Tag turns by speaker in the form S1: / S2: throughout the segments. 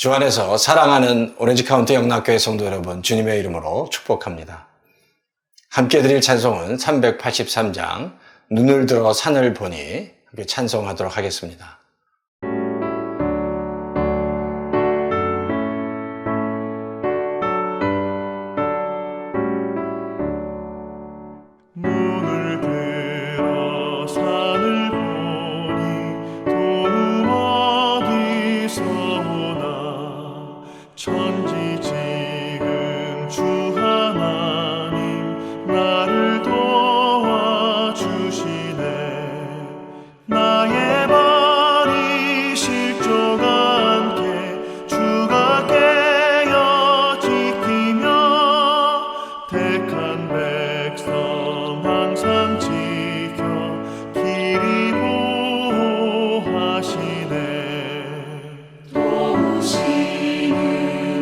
S1: 주 안에서 사랑하는 오렌지카운티 영락교회 성도 여러분, 주님의 이름으로 축복합니다. 함께 드릴 찬송은 383장 눈을 들어 산을 보니 함께 찬송하도록 하겠습니다.
S2: 눈을 들어 산을 보니 도움 어디서 오나 천지지은 주 하나님 나를 도와주시네. 나의 발이 실족 않게 주가 깨어 지키며 택한 백성 항상 지켜 길이 보호하시네.
S3: 도우시는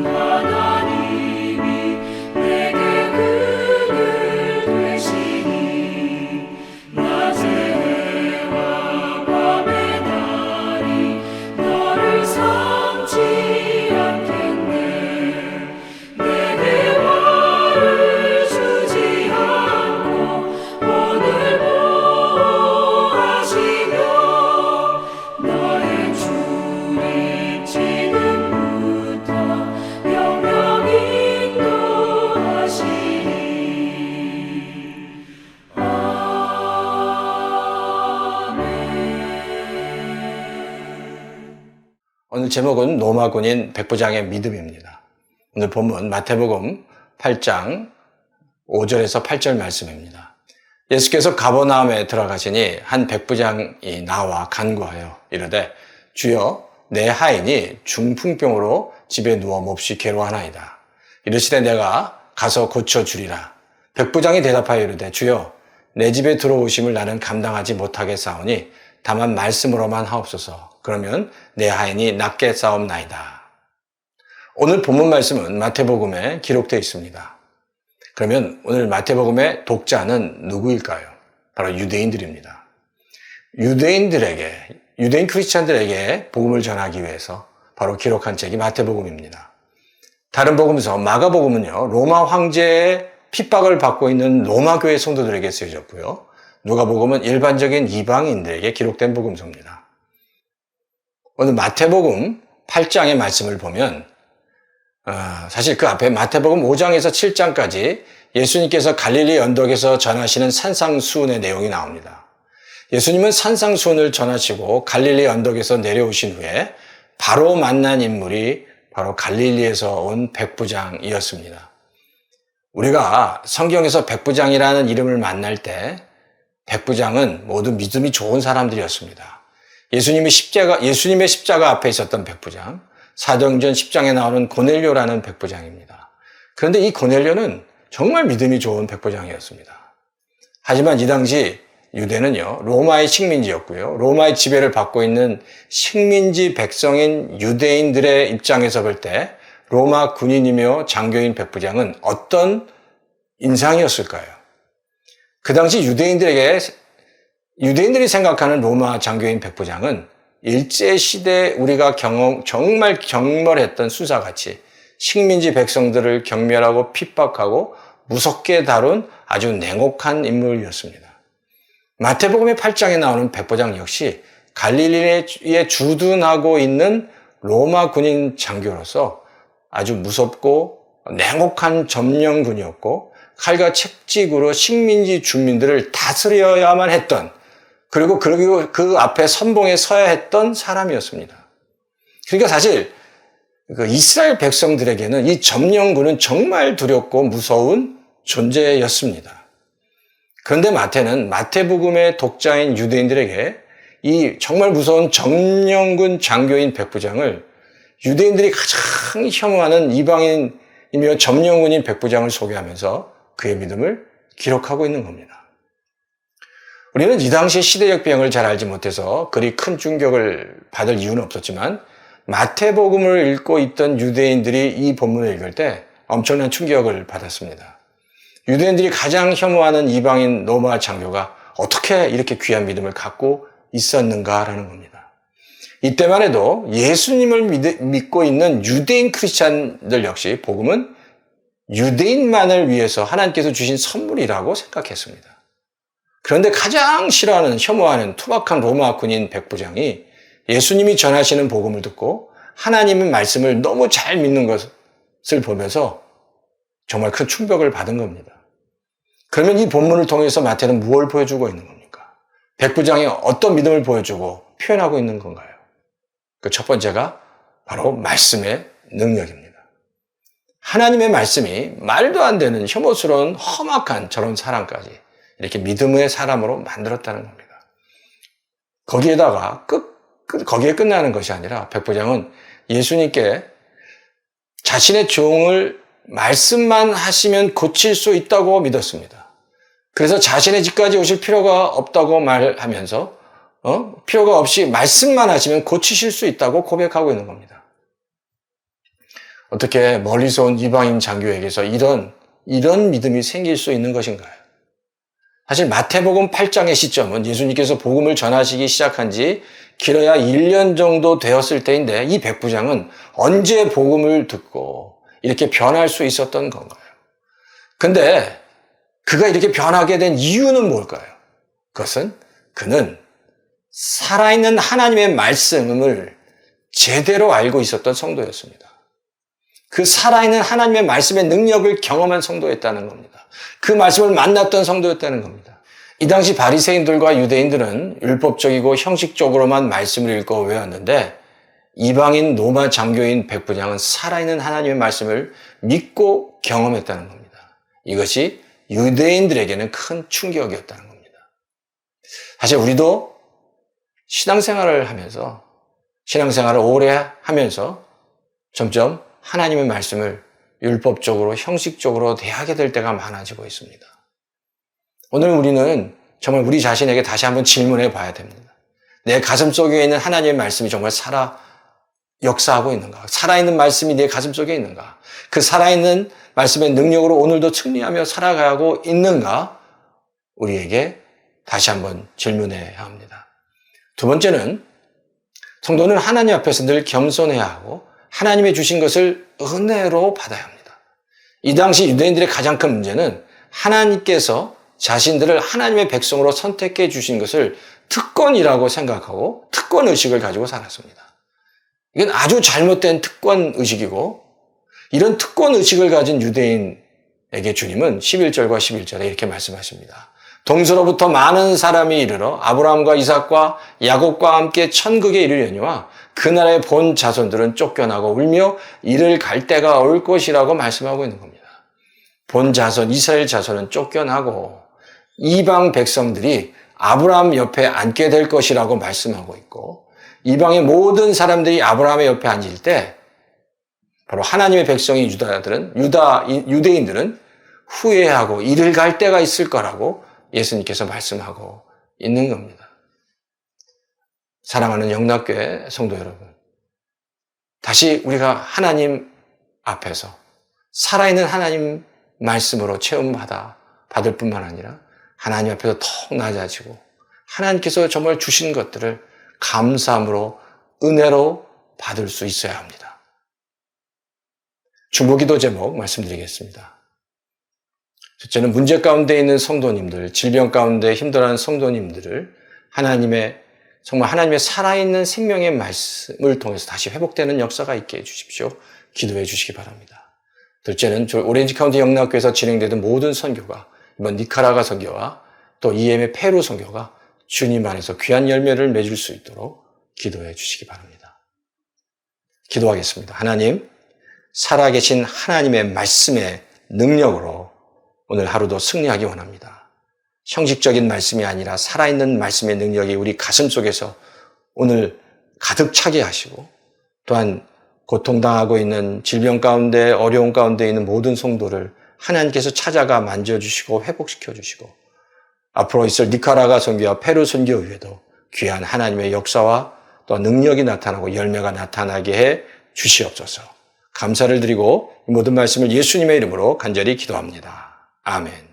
S3: 하나님이 내게 그늘 되시니 낮의 해와 밤의 달이 너를 삼지 않겠네. 내게 화를 주지 않고 오늘 보호하시며 나의 주님 지금부터 영영 인도하시니.
S1: 오늘 제목은 로마군인 백부장의 믿음입니다. 오늘 본문 마태복음 8장 5절에서 8절 말씀입니다. 예수께서 가버나움에 들어가시니 한 백부장이 나와 간구하여 이르되 주여 내 하인이 중풍병으로 집에 누워 몹시 괴로워하나이다. 이르시되 내가 가서 고쳐주리라. 백부장이 대답하여 이르되 주여 내 집에 들어오심을 나는 감당하지 못하겠사오니 다만 말씀으로만 하옵소서. 그러면 내 하인이 낫게 싸움나이다. 오늘 본문 말씀은 마태복음에 기록되어 있습니다. 그러면 오늘 마태복음의 독자는 누구일까요? 바로 유대인들입니다. 유대인 크리스찬들에게 복음을 전하기 위해서 바로 기록한 책이 마태복음입니다. 다른 복음서 마가복음은요, 로마 황제의 핍박을 받고 있는 로마 교회 성도들에게 쓰여졌고요. 누가복음은 일반적인 이방인들에게 기록된 복음서입니다. 오늘 마태복음 8장의 말씀을 보면 사실 그 앞에 마태복음 5장에서 7장까지 예수님께서 갈릴리 언덕에서 전하시는 산상수훈의 내용이 나옵니다. 예수님은 산상수훈을 전하시고 갈릴리 언덕에서 내려오신 후에 바로 만난 인물이 바로 갈릴리에서 온 백부장이었습니다. 우리가 성경에서 백부장이라는 이름을 만날 때 백부장은 모두 믿음이 좋은 사람들이었습니다. 예수님의 십자가 앞에 있었던 백부장, 사도행전 10장에 나오는 고넬료라는 백부장입니다. 그런데 이 고넬료는 정말 믿음이 좋은 백부장이었습니다. 하지만 이 당시 유대는요, 로마의 식민지였고요. 로마의 지배를 받고 있는 식민지 백성인 유대인들의 입장에서 볼 때 로마 군인이며 장교인 백부장은 어떤 인상이었을까요? 그 당시 유대인들이 생각하는 로마 장교인 백부장은 일제시대 우리가 정말 경멸했던 수사같이 식민지 백성들을 경멸하고 핍박하고 무섭게 다룬 아주 냉혹한 인물이었습니다. 마태복음의 8장에 나오는 백부장 역시 갈릴리에 주둔하고 있는 로마 군인 장교로서 아주 무섭고 냉혹한 점령군이었고 칼과 채찍으로 식민지 주민들을 다스려야만 했던, 그리고 그 앞에 선봉에 서야 했던 사람이었습니다. 그러니까 사실 그 이스라엘 백성들에게는 이 점령군은 정말 두렵고 무서운 존재였습니다. 그런데 마태는 마태복음의 독자인 유대인들에게 이 정말 무서운 점령군 장교인 백부장을 유대인들이 가장 혐오하는 이방인이며 점령군인 백부장을 소개하면서 그의 믿음을 기록하고 있는 겁니다. 우리는 이 당시 시대적 배경을 잘 알지 못해서 그리 큰 충격을 받을 이유는 없었지만 마태복음을 읽고 있던 유대인들이 이 본문을 읽을 때 엄청난 충격을 받았습니다. 유대인들이 가장 혐오하는 이방인 로마 장교가 어떻게 이렇게 귀한 믿음을 갖고 있었는가라는 겁니다. 이때만 해도 예수님을 믿고 있는 유대인 크리스찬들 역시 복음은 유대인만을 위해서 하나님께서 주신 선물이라고 생각했습니다. 그런데 가장 싫어하는, 혐오하는 투박한 로마 군인 백부장이 예수님이 전하시는 복음을 듣고 하나님의 말씀을 너무 잘 믿는 것을 보면서 정말 큰 충격을 받은 겁니다. 그러면 이 본문을 통해서 마태는 무엇을 보여주고 있는 겁니까? 백부장이 어떤 믿음을 보여주고 표현하고 있는 건가요? 그 첫 번째가 바로 말씀의 능력입니다. 하나님의 말씀이 말도 안 되는 혐오스러운 험악한 저런 사람까지 이렇게 믿음의 사람으로 만들었다는 겁니다. 거기에 끝나는 것이 아니라 백부장은 예수님께 자신의 종을 말씀만 하시면 고칠 수 있다고 믿었습니다. 그래서 자신의 집까지 오실 필요가 없다고 말하면서 필요가 없이 말씀만 하시면 고치실 수 있다고 고백하고 있는 겁니다. 어떻게 멀리서 온 이방인 장교에게서 이런 믿음이 생길 수 있는 것인가요? 사실 마태복음 8장의 시점은 예수님께서 복음을 전하시기 시작한 지 길어야 1년 정도 되었을 때인데 이 백부장은 언제 복음을 듣고 이렇게 변할 수 있었던 건가요? 근데 그가 이렇게 변하게 된 이유는 뭘까요? 그것은 그는 살아있는 하나님의 말씀을 제대로 알고 있었던 성도였습니다. 그 살아있는 하나님의 말씀의 능력을 경험한 성도였다는 겁니다. 그 말씀을 만났던 성도였다는 겁니다. 이 당시 바리새인들과 유대인들은 율법적이고 형식적으로만 말씀을 읽고 외웠는데 이방인 로마 장교인 백부장은 살아있는 하나님의 말씀을 믿고 경험했다는 겁니다. 이것이 유대인들에게는 큰 충격이었다는 겁니다. 사실 우리도 신앙생활을 오래 하면서 점점 하나님의 말씀을 율법적으로, 형식적으로 대하게 될 때가 많아지고 있습니다. 오늘 우리는 정말 우리 자신에게 다시 한번 질문해 봐야 됩니다. 내 가슴 속에 있는 하나님의 말씀이 정말 역사하고 있는가? 살아있는 말씀이 내 가슴 속에 있는가? 그 살아있는 말씀의 능력으로 오늘도 승리하며 살아가고 있는가? 우리에게 다시 한번 질문해야 합니다. 두 번째는 성도는 하나님 앞에서 늘 겸손해야 하고 하나님의 주신 것을 은혜로 받아야 합니다. 이 당시 유대인들의 가장 큰 문제는 하나님께서 자신들을 하나님의 백성으로 선택해 주신 것을 특권이라고 생각하고 특권의식을 가지고 살았습니다. 이건 아주 잘못된 특권의식이고 이런 특권의식을 가진 유대인에게 주님은 11절과 11절에 이렇게 말씀하십니다. 동서로부터 많은 사람이 이르러 아브라함과 이삭과 야곱과 함께 천국에 이르려니와 그날의 본 자손들은 쫓겨나고 울며 이를 갈 때가 올 것이라고 말씀하고 있는 겁니다. 본 자손, 이스라엘 자손은 쫓겨나고 이방 백성들이 아브라함 옆에 앉게 될 것이라고 말씀하고 있고 이방의 모든 사람들이 아브라함의 옆에 앉을 때 바로 하나님의 백성인 유대인들은 후회하고 이를 갈 때가 있을 거라고 예수님께서 말씀하고 있는 겁니다. 사랑하는 영락교회 성도 여러분, 다시 우리가 하나님 앞에서 살아있는 하나님 말씀으로 받을 뿐만 아니라 하나님 앞에서 더 낮아지고 하나님께서 정말 주신 것들을 감사함으로 은혜로 받을 수 있어야 합니다. 중보기도 제목 말씀드리겠습니다. 첫째는 문제 가운데 있는 성도님들, 질병 가운데 힘들어하는 성도님들을 정말 하나님의 살아있는 생명의 말씀을 통해서 다시 회복되는 역사가 있게 해주십시오. 기도해 주시기 바랍니다. 둘째는 오렌지 카운티 영락교에서 진행되던 모든 선교가 이번 니카라과 선교와 또 EM의 페루 선교가 주님 안에서 귀한 열매를 맺을 수 있도록 기도해 주시기 바랍니다. 기도하겠습니다. 하나님, 살아계신 하나님의 말씀의 능력으로 오늘 하루도 승리하기 원합니다. 형식적인 말씀이 아니라 살아있는 말씀의 능력이 우리 가슴 속에서 오늘 가득 차게 하시고 또한 고통당하고 있는 질병 가운데 어려움 가운데 있는 모든 성도를 하나님께서 찾아가 만져주시고 회복시켜주시고 앞으로 있을 니카라가 선교와 페루 선교 위에도 귀한 하나님의 역사와 또 능력이 나타나고 열매가 나타나게 해 주시옵소서. 감사를 드리고 이 모든 말씀을 예수님의 이름으로 간절히 기도합니다. 아멘.